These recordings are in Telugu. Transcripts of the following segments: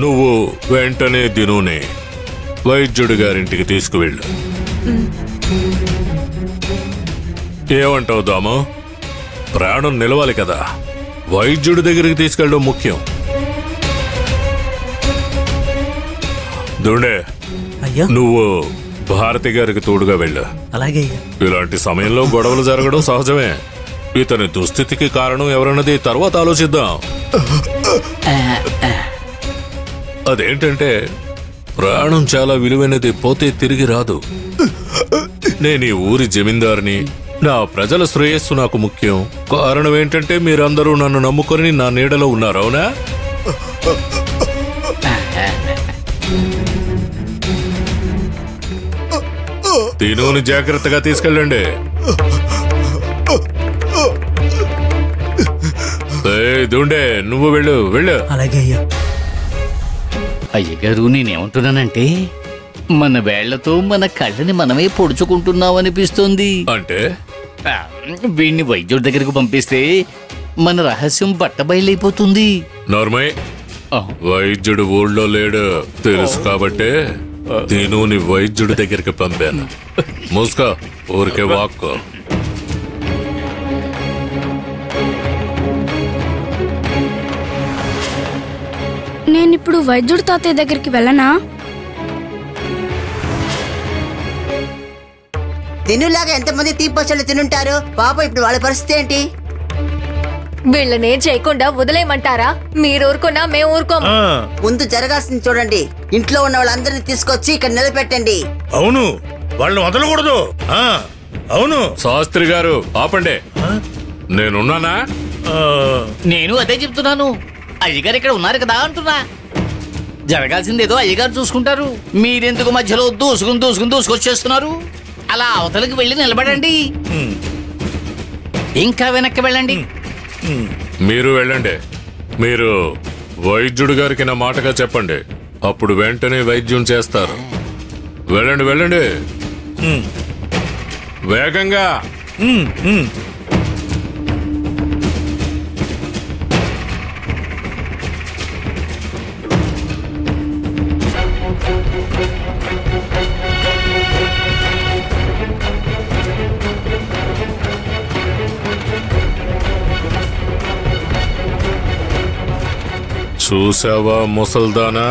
నువ్వు వెంటనే దినుని వైద్యుడి గారింటికి తీసుకువెళ్ళు. ఏమంటావు దాము? ప్రాణం నిలవాలి కదా, వైద్యుడి దగ్గరికి తీసుకెళ్ళడం ముఖ్యం. దుండే, నువ్వు భారతి గారికి తోడుగా వెళ్ళు. అలాగే. ఇలాంటి సమయంలో గొడవలు జరగడం సహజమే. ఇతని దుస్థితికి కారణం ఎవరన్నది తర్వాత ఆలోచిద్దాం. అదేంటంటే ప్రాణం చాలా విలువైనది, పోతే తిరిగి రాదు. నేను ఈ ఊరి జమీందారుని, నా ప్రజల శ్రేయస్సు నాకు ముఖ్యం. కారణం ఏంటంటే మీరందరూ నన్ను నమ్ముకొని నా నీడలో ఉన్నారు, అవునా? తినుని జాగ్రత్తగా తీసుకెళ్ళండి. దుండే, నువ్వు వెళ్ళు వెళ్ళు. అలాగే అయ్యా. అయ్యగారు, నేనేమంటున్నానంటే మన వేళ్లతో మన కళ్ళని మనమే పొడుచుకుంటున్నామనిపిస్తుంది. అంటే వీడిని వైద్యుడి దగ్గరకు పంపిస్తే మన రహస్యం బట్టబయలైపోతుంది. నార్మల్, వైద్యుడు ఊళ్ళో లేడు తెలుసు కాబట్టే తినుని వైద్యుడి దగ్గరికి పంపాను. మూసుకో, ఊరికే వాక్కో. నేనిప్పుడు వైద్యుడి తాతయ్య దగ్గరికి వెళ్ళనా? తినులాగా ఎంతమంది తీపచ్చళ్ళు తినుంటారు పాప, ఇప్పుడు వాళ్ళ పరిస్థితి ఏంటి? వీళ్ళనే చేయకుండా వదిలేయమంటారా? మీరు ఊరుకున్నా మేము ఊరుకోము. ముందు జరగాల్సింది చూడండి. ఇంట్లో ఉన్న వాళ్ళందరినీ తీసుకొచ్చి ఇక్కడ నిలబెట్టండి. అవును, వాళ్ళని వదలకూడదు. అవును. శాస్త్రి గారు ఆపండి. నేనున్నానా? నేను అదే చెప్తున్నాను. అయ్యగారు ఇక్కడ ఉన్నారు కదా అంటున్నా. జరగాల్సిందేదో అయ్యగారు చూసుకుంటారు. మీరెందుకు మధ్యలో దూసుకొచ్చేస్తున్నారు? అలా అవతలకి వెళ్ళి నిలబడండి. ఇంకా వెనక్కి వెళ్ళండి. మీరు వెళ్ళండి. మీరు వైద్యుడి గారికి నా మాటగా చెప్పండి, అప్పుడు వెంటనే వైద్యం చేస్తారు. వెళ్ళండి వెళ్ళండి, వేగంగా. చూసావా ముసల్దానా?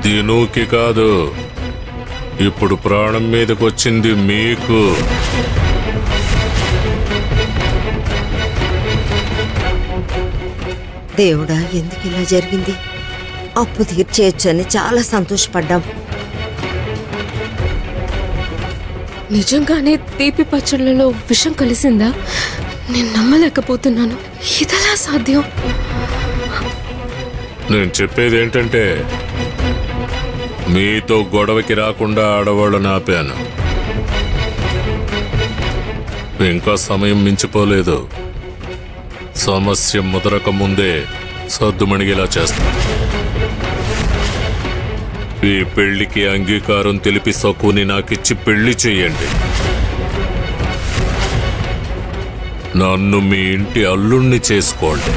దినుకి కాదు, ఇప్పుడు ప్రాణం మీదకొచ్చింది మీకు. దేవుడా, ఎందుకు ఇలా జరిగింది? అప్పు తీర్చేయచ్చని చాలా సంతోషపడ్డాం. నిజంగానే తీపి పచ్చళ్ళలో విషం కలిసిందా? నేను నమ్మలేకపోతున్నాను. ఇదెలా సాధ్యం? నేను చెప్పేది ఏంటంటే, మీతో గొడవకి రాకుండా ఆడవాళ్ళని ఆపాను. ఇంకా సమయం మించిపోలేదు. సమస్య ముదరక ముందే సద్దుమణిగేలా చేస్తాను. ఈ పెళ్లికి అంగీకారం తెలిపి సకుని నాకిచ్చి పెళ్లి చెయ్యండి. నన్ను మీ ఇంటి అల్లుణ్ణి చేసుకోండి.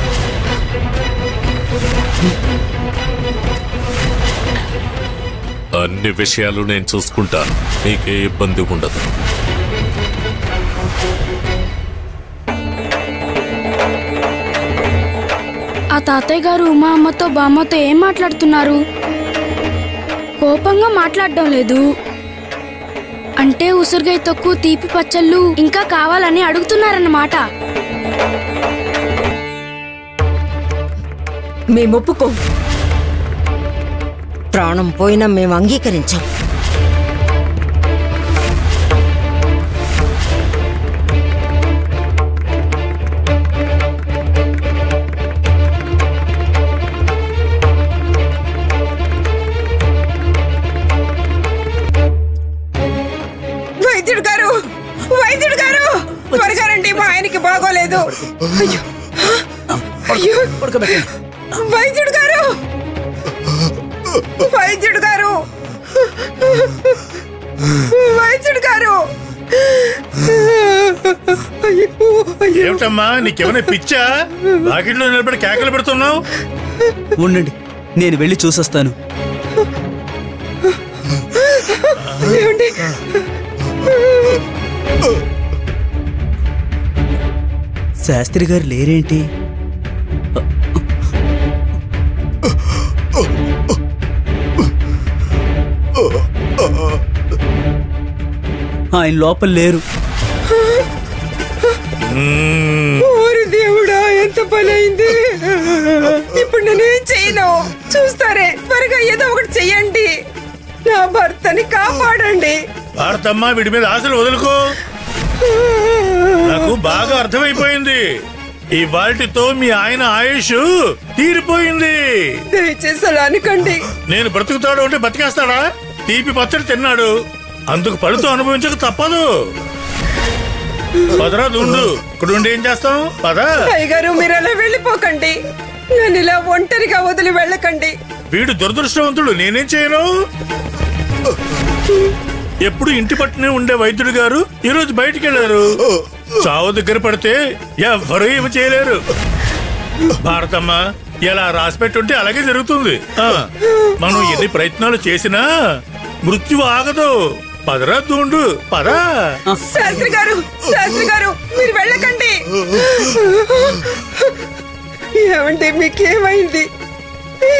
అన్ని విషయాలు నేను చూసుకుంటాను, మీకే ఇబ్బంది ఉండదు. ఆ తాతయ్య గారు మా అమ్మతో బామ్మతో ఏం మాట్లాడుతున్నారు? కోపంగా మాట్లాడడం లేదు. అంటే ఉసురుగై తక్కువ తీపి పచ్చళ్ళు ఇంకా కావాలని అడుగుతున్నారన్నమాట. మేము ఒప్పుకోం. ప్రాణం పోయినా మేము అంగీకరించాం. వైద్యుడు గారు, వైద్యుడు గారు, త్వరగా రండి, మా ఆయనకి బాగోలేదు. వైద్యుడు గారు, వైద్యుడు గారు, వైద్యుడు గారు, ఏమిటమ్మా నీకేమైనా పిచ్చా? వాకిట్లో నిలబడి కేకలు పెడుతున్నావు. ఉండండి, నేను వెళ్ళి చూసొస్తాను. శాస్త్రి గారు లేరేంటి? ఆయన లోపల లేరు. ఓరి దేవుడా, ఎంత పనైంది. ఇప్పుడు నేనేం చేయను? చూస్తారే, త్వరగా ఏదో ఒకటి చెయ్యండి. నా భర్తని కాపాడండి. భారతమ్మ, వీడి మీద ఆశలు వదులుకో. నాకు బాగా అర్థమైపోయింది. ఇవాల్టితో మీ ఆయన ఆయుష్ తీరిపోయింది. దయచేసి అలా అనకండి. నేను బ్రతుకుతాడు అంటే బతికేస్తాడా? తీపి పచ్చడి తిన్నాడు, అందుకు పడుతూ అనుభవించక తప్పదు. పదరా దుండు, ఇక్కడ ఏం చేస్తాం? పదా. అయ్యగారు, మీరు అలా వెళ్ళిపోకండి. నన్ను ఇలా ఒంటరిగా వదిలి వెళ్ళకండి. వీడు దురదృష్టవంతుడు, నేనేం చేయను. ఎప్పుడు ఇంటి పట్టునే ఉండే వైద్యుడు గారు ఈరోజు బయటికి వెళ్ళారు. చావు దగ్గర పడితే ఎవ్వరూ ఏమి చేయలేరు. భారతమ్మ, ఎలా రాసి పెట్టుంటే అలాగే జరుగుతుంది. మనం ఎన్ని ప్రయత్నాలు చేసినా మృత్యువు ఆగదు. పదరా దూండు, పదా. శాస్త్రి గారు, శాస్త్రి గారు, మీరు వెళ్ళకండి. ఏమంటే మీకేమైంది?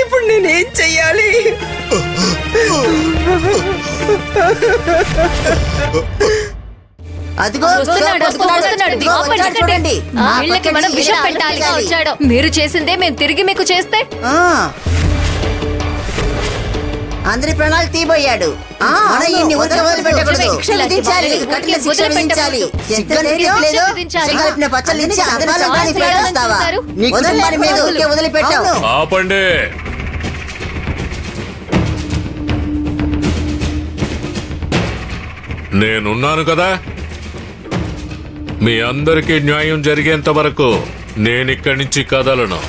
ఇప్పుడు నేనేం చెయ్యాలి? చూడండి, వీళ్ళకి మనం విషం పెట్టాలిగా వచ్చాడు. మీరు చేసిందే మేము తిరిగి మీకు చేస్తే అందరి ప్రాణాలు తీబోయాడు. ఆపండి. నేనున్నాను కదా. మీ అందరికీ న్యాయం జరిగేంత వరకు నేనిక్కడి నుంచి కదలను.